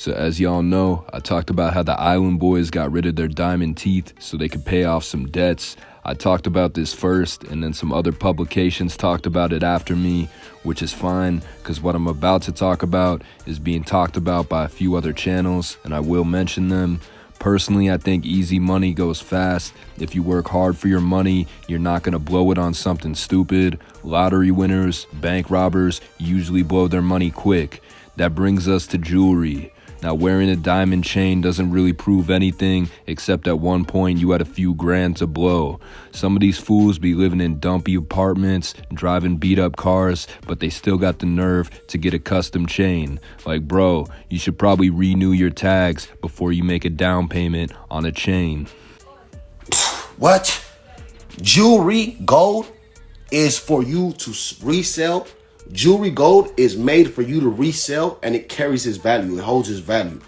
So as y'all know, I talked about how the Island Boys got rid of their diamond teeth so they could pay off some debts. I talked about this first, and then some other publications talked about it after me, which is fine, because what I'm about to talk about is being talked about by a few other channels, and I will mention them. Personally, I think easy money goes fast. If you work hard for your money, you're not going to blow it on something stupid. Lottery winners, bank robbers usually blow their money quick. That brings us to jewelry. Now, wearing a diamond chain doesn't really prove anything, except at one point you had a few grand to blow. Some of these fools be living in dumpy apartments, driving beat up cars, but they still got the nerve to get a custom chain. Like, bro, you should probably renew your tags before you make a down payment on a chain. What? Jewelry, gold, is for you to resell. Jewelry gold is made for you to resell, and it carries its value. It holds its value.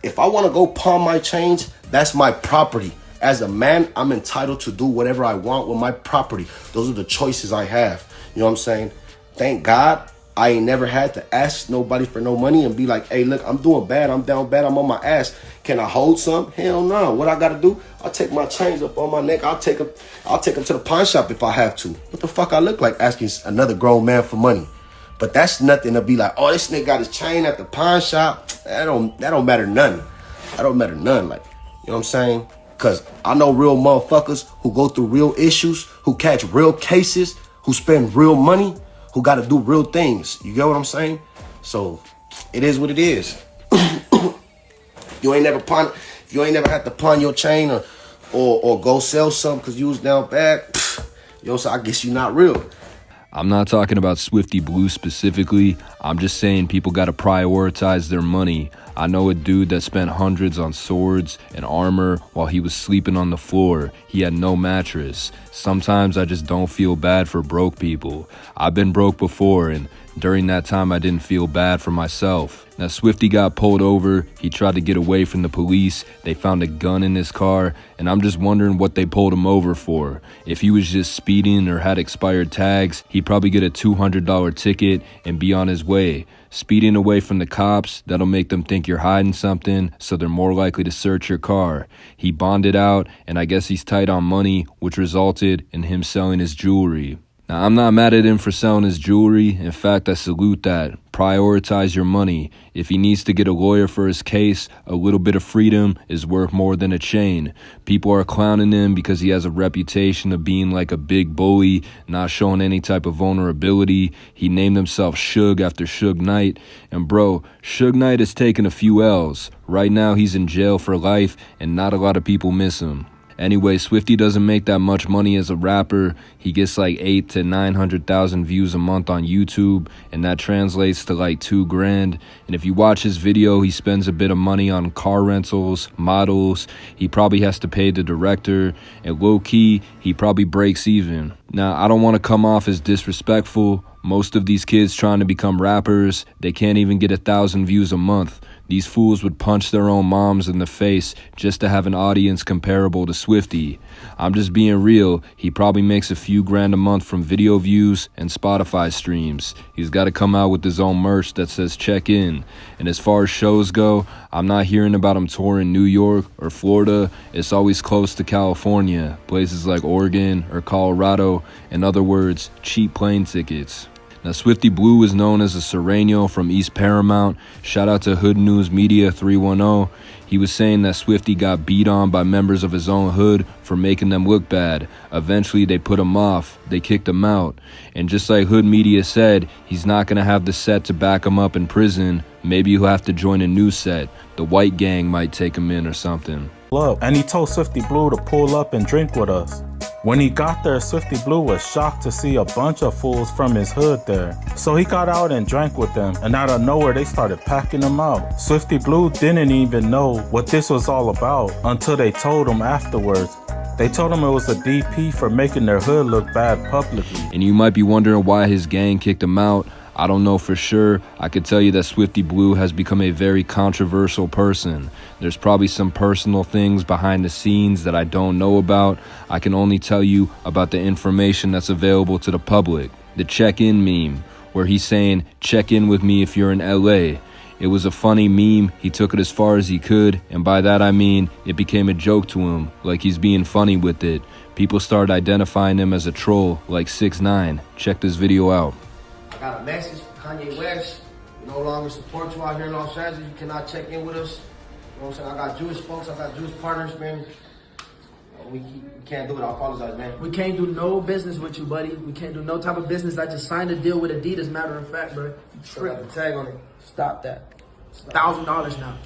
If I want to go pawn my chains, that's my property. As a man, I'm entitled to do whatever I want with my property. Those are the choices I have. You know what I'm saying? Thank God I ain't never had to ask nobody for no money and be like, hey, look, I'm doing bad. I'm down bad. I'm on my ass. Can I hold some? Hell no. What I got to do? I'll take my chains up on my neck. I'll take them to the pawn shop if I have to. What the fuck I look like asking another grown man for money? But that's nothing to be like, oh, this nigga got his chain at the pawn shop. That don't matter none. That don't matter none. Like, you know what I'm saying? Because I know real motherfuckers who go through real issues, who catch real cases, who spend real money, who got to do real things. You get what I'm saying? So it is what it is. If you ain't never had to pawn your chain or go sell something because you was down bad, so I guess you not real. I'm not talking about Swifty Blue specifically. I'm just saying people got to prioritize their money. I know a dude that spent hundreds on swords and armor while he was sleeping on the floor. He had no mattress. Sometimes I just don't feel bad for broke people. I've been broke before, and during that time I didn't feel bad for myself. Now, Swifty got pulled over. He tried to get away from the police. They found a gun in his car, and I'm just wondering what they pulled him over for. If he was just speeding or had expired tags, he'd probably get a $200 ticket and be on his way. Speeding away from the cops, that'll make them think you're hiding something, so they're more likely to search your car. He bonded out, and I guess he's tight on money, which resulted in him selling his jewelry. Now, I'm not mad at him for selling his jewelry. In fact, I salute that. Prioritize your money. If he needs to get a lawyer for his case, a little bit of freedom is worth more than a chain. People are clowning him because he has a reputation of being like a big bully, not showing any type of vulnerability. He named himself Suge after Suge Knight. And bro, Suge Knight has taken a few L's. Right now, he's in jail for life, and not a lot of people miss him. Anyway, Swifty doesn't make that much money as a rapper. He gets like 800,000 to 900,000 views a month on YouTube, and that translates to like $2,000. And if you watch his video, he spends a bit of money on car rentals, models. He probably has to pay the director, and low-key, he probably breaks even. Now, I don't want to come off as disrespectful. Most of these kids trying to become rappers, they can't even get 1,000 views a month. These fools would punch their own moms in the face just to have an audience comparable to Swifty. I'm just being real. He probably makes a few grand a month from video views and Spotify streams. He's got to come out with his own merch that says check in. And as far as shows go, I'm not hearing about him touring New York or Florida. It's always close to California, places like Oregon or Colorado. In other words, cheap plane tickets. Now, Swifty Blue is known as a Sereno from East Paramount. Shout out to Hood News Media 310. He was saying that Swifty got beat on by members of his own hood for making them look bad. Eventually, they put him off. They kicked him out. And just like Hood Media said, he's not going to have the set to back him up in prison. Maybe he'll have to join a new set. The white gang might take him in or something. And he told Swifty Blue to pull up and drink with us. When he got there, Swifty Blue was shocked to see a bunch of fools from his hood there. So he got out and drank with them, and out of nowhere they started packing him out. Swifty Blue didn't even know what this was all about until they told him afterwards. They told him it was a DP for making their hood look bad publicly. And you might be wondering why his gang kicked him out. I don't know for sure. I could tell you that Swifty Blue has become a very controversial person. There's probably some personal things behind the scenes that I don't know about. I can only tell you about the information that's available to the public. The check-in meme, where he's saying, check in with me if you're in LA. It was a funny meme, he took it as far as he could, and by that I mean, it became a joke to him, like he's being funny with it. People started identifying him as a troll, like 6ix9ine. Check this video out. I got a message from Kanye West. We no longer support you out here in Los Angeles. You cannot check in with us. You know what I'm saying? I got Jewish folks, I got Jewish partners, man. We can't do it. I apologize, man. We can't do no business with you, buddy. We can't do no type of business. I just signed a deal with Adidas, matter of fact, bro. Still got the tag on it. Stop that. $1,000 now.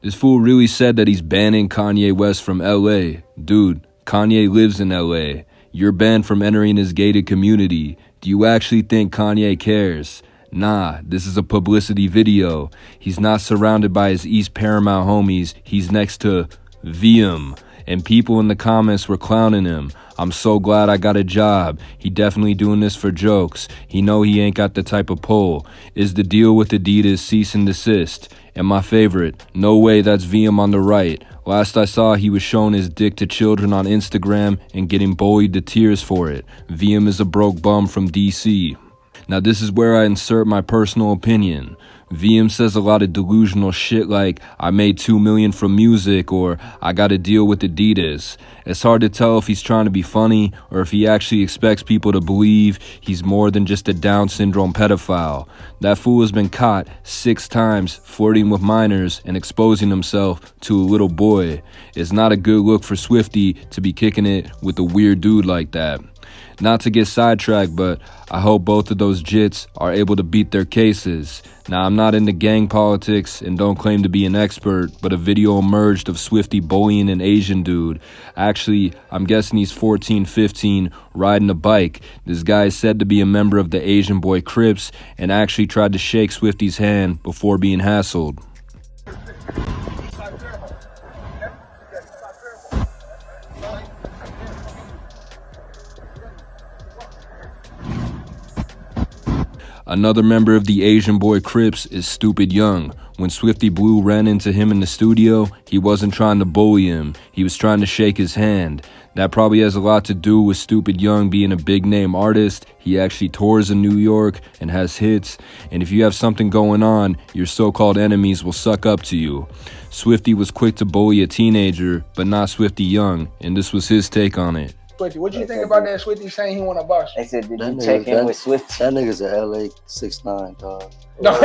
This fool really said that he's banning Kanye West from LA. Dude, Kanye lives in LA. You're banned from entering his gated community. Do you actually think Kanye cares? Nah, this is a publicity video. He's not surrounded by his East Paramount homies. He's next to VM. And people in the comments were clowning him. I'm so glad I got a job. He definitely doing this for jokes. He know he ain't got the type of pull. Is the deal with Adidas cease and desist? And my favorite, no way, that's VM on the right. Last I saw, he was showing his dick to children on Instagram and getting bullied to tears for it. VM is a broke bum from DC. Now this is where I insert my personal opinion. VM says a lot of delusional shit like, I made $2 million from music, or I got a deal with Adidas. It's hard to tell if he's trying to be funny or if he actually expects people to believe he's more than just a Down syndrome pedophile. That fool has been caught 6 times flirting with minors and exposing himself to a little boy. It's not a good look for Swifty to be kicking it with a weird dude like that. Not to get sidetracked, but I hope both of those jits are able to beat their cases. Now, I'm not into gang politics and don't claim to be an expert, but a video emerged of Swifty bullying an Asian dude. Actually, I'm guessing he's 14, 15, riding a bike. This guy is said to be a member of the Asian boy Crips and actually tried to shake Swifty's hand before being hassled. Another member of the Asian boy Crips is Stupid Young. When Swifty Blue ran into him in the studio, he wasn't trying to bully him. He was trying to shake his hand. That probably has a lot to do with Stupid Young being a big name artist. He actually tours in New York and has hits. And if you have something going on, your so-called enemies will suck up to you. Swifty was quick to bully a teenager, but not Swifty Young, and this was his take on it. Swifty, what do you think about that Swifty saying he want to box you? They said, did you check in with Swifty? That nigga's a LA 6ix9ine, dog. No.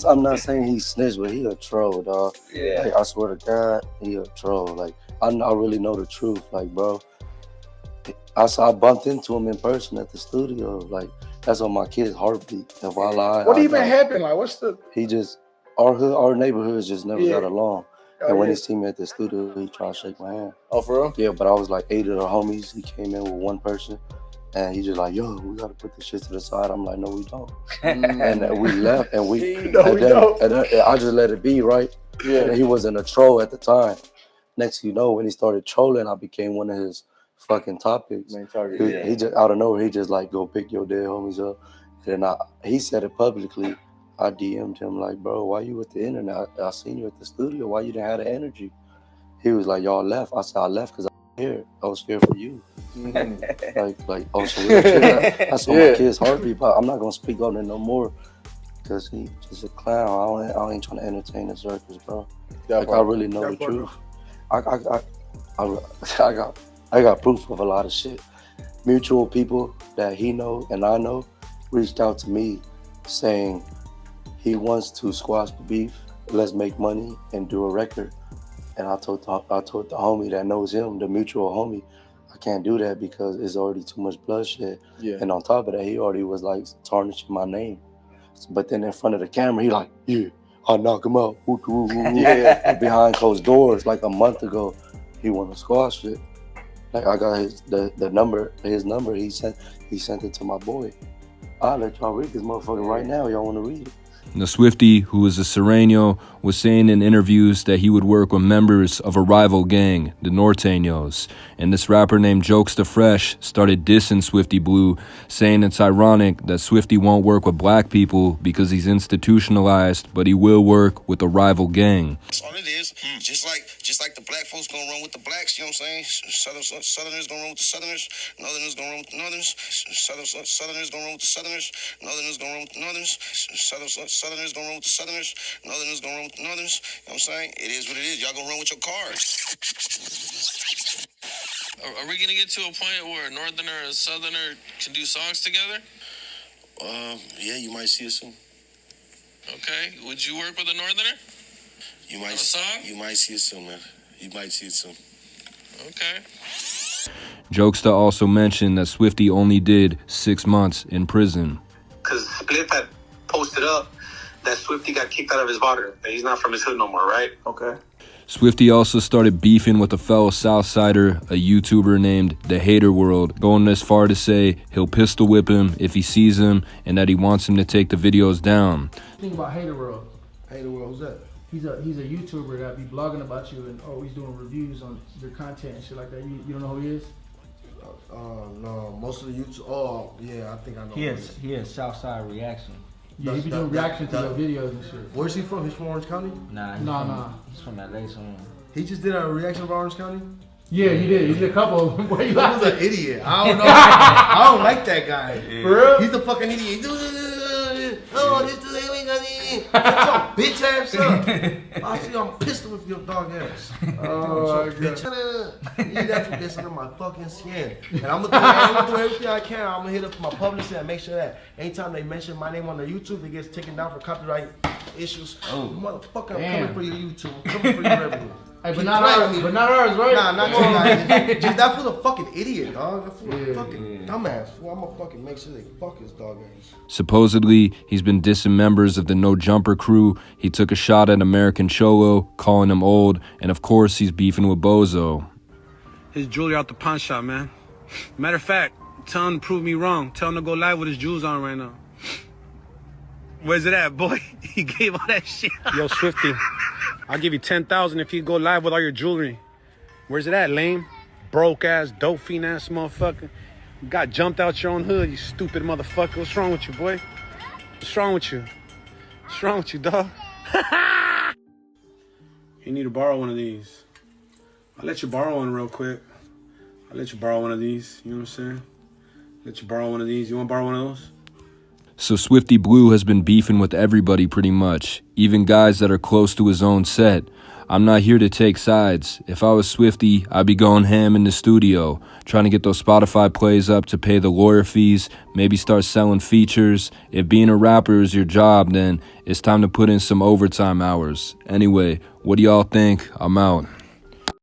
I'm not saying he snitched, but he a troll, dog. Yeah. Like, I swear to God, he a troll. Like, I really know the truth. Like, bro, I bumped into him in person at the studio. Like, that's on my kid's heartbeat. If I lie, What even happened? Like, what's the? He just, our neighborhoods just never got along. Oh, and when yeah. he seen me at the studio, he tried to shake my hand. Oh, for real? Yeah, but I was like 8 of the homies. He came in with one person, and he just like, yo, we gotta put this shit to the side. I'm like, no, we don't. And we left, and I just let it be, right? Yeah. And he wasn't a troll at the time. Next thing you know, when he started trolling, I became one of his fucking topics. He just out of nowhere, he just like, go pick your dead homies up. And then he said it publicly. I DM'd him like, bro, why you with the internet? I seen you at the studio. Why you didn't have the energy? He was like, y'all left. I said, I left because I'm here. I was here for you. like, oh, so real shit. That's on my kid's heartbeat, but I'm not going to speak on it no more because he's just a clown. I ain't trying to entertain the circus, bro. Like, I really know the truth. I got proof of a lot of shit. Mutual people that he know and I know reached out to me saying, he wants to squash the beef. Let's make money and do a record. And I told the homie that knows him, the mutual homie, I can't do that because it's already too much bloodshed. Yeah. And on top of that, he already was like tarnishing my name. But then in front of the camera, he like, yeah, I'll knock him out. Yeah. Behind closed doors, like a month ago, he want to squash it. Like I got his number. He sent it to my boy. I'll let y'all read this motherfucker right now. Y'all want to read it? Now, Swifty, who is a Sereno, was saying in interviews that he would work with members of a rival gang, the Norteños. And this rapper named Jokes Fresh started dissing Swifty Blue, saying it's ironic that Swifty won't work with black people because he's institutionalized, but he will work with a rival gang. That's all it is. Just just like the black folks gonna run with the blacks, you know what I'm saying? Southerners gonna run with the Southerners, Northerners gonna run with the Northerners, Southerners gonna run with the Southerners, Northerners gonna run with the Northerners, Southerners gonna run with the Southerners, Northerners gonna run with the Northerners, you know what I'm saying? It is what it is, y'all gonna run with your cards. Are we gonna get to a point where a Northerner and a Southerner can do songs together? Yeah, you might see it soon. Okay, would you work with a Northerner? You might On a song? You might see it soon, man. You might see it soon. Okay. Jokester also mentioned that Swifty only did 6 months in prison. Because Split had posted up that Swifty got kicked out of his water, and he's not from his hood no more, right? Okay. Swifty also started beefing with a fellow Southsider, a YouTuber named The Hater World, going as far to say he'll pistol whip him if he sees him and that he wants him to take the videos down. Think about Hater World. Hey, who's that? He's a YouTuber that be blogging about you and always doing reviews on your content and shit like that. You don't know who he is? No, most of the YouTube. Oh, yeah, I think I know. He has Southside Reaction. Yeah, he be doing reactions to your videos and shit. Where's he from? He's from Orange County? Nah, he's from LA somewhere. He just did a reaction of Orange County? Yeah, he did. He did a couple of them. Where you He was laughing? an idiot. I don't know. I don't like that guy. For real? He's a fucking idiot. Oh, this is bitch ass up. I see I'm pissed with your dog ass. Oh, my bitch. You definitely get under my fucking skin. And I'm gonna do everything I can. I'm gonna hit up my publisher and make sure that anytime they mention my name on their YouTube, it gets taken down for copyright issues. Motherfucker, I'm coming for your YouTube. I'm coming for your revenue. Hey, but not ours, right? Nah, not you guys. Just that fool's a fucking idiot, dog. That fool's a fucking dumbass. Well, I'm gonna fucking make sure they fuck his dog ass. Supposedly, he's been dissing members of the No Jumper crew. He took a shot at American Cholo, calling him old, and of course, he's beefing with Bozo. His jewelry out the pawn shop, man. Matter of fact, tell him to prove me wrong. Tell him to go live with his jewels on right now. Where's it at, boy? He gave all that shit. Yo, Swifty, I'll give you 10,000 if you go live with all your jewelry. Where's it at, lame? Broke ass, dope fiend ass motherfucker. You got jumped out your own hood, you stupid motherfucker. What's wrong with you, boy? What's wrong with you? What's wrong with you, dog? You need to borrow one of these. I'll let you borrow one real quick. I'll let you borrow one of these. You know what I'm saying? Let you borrow one of these. You want to borrow one of those? So Swifty Blue has been beefing with everybody pretty much, even guys that are close to his own set. I'm not here to take sides. If I was Swifty, I'd be going ham in the studio, trying to get those Spotify plays up to pay the lawyer fees, maybe start selling features. If being a rapper is your job, then it's time to put in some overtime hours. Anyway, what do y'all think? I'm out.